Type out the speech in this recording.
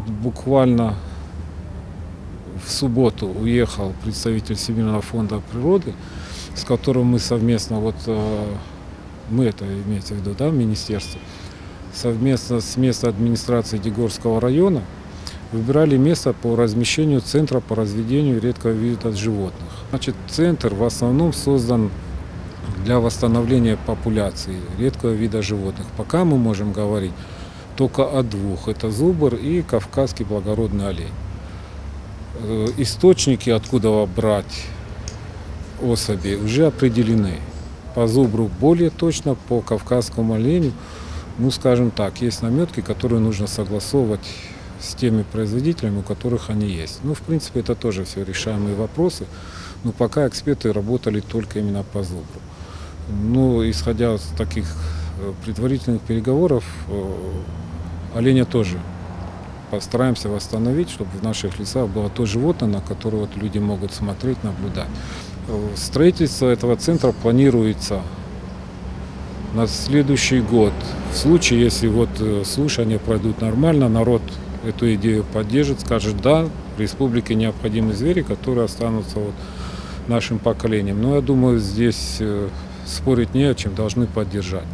Вот буквально в субботу уехал представитель Всемирного фонда природы, с которым мы совместно, мы это имеется в виду, да, министерство, совместно с местной администрацией Дегорского района выбирали место по размещению центра по разведению редкого вида животных. Значит, центр в основном создан для восстановления популяции редкого вида животных. Пока мы можем говорить только о двух. Это зубр и кавказский благородный олень. Источники, откуда брать особи, уже определены. По зубру более точно, по кавказскому оленю, скажем так, есть наметки, которые нужно согласовывать с теми производителями, у которых они есть. В принципе, это тоже все решаемые вопросы, но пока эксперты работали только именно по зубру. Исходя из таких предварительных переговоров, оленя тоже постараемся восстановить, чтобы в наших лесах было то животное, на которое люди могут смотреть, наблюдать. Строительство этого центра планируется на следующий год. В случае, если слушания пройдут нормально, народ эту идею поддержит, скажет: да, в республике необходимы звери, которые останутся нашим поколением. Но я думаю, здесь спорить не о чем, должны поддержать.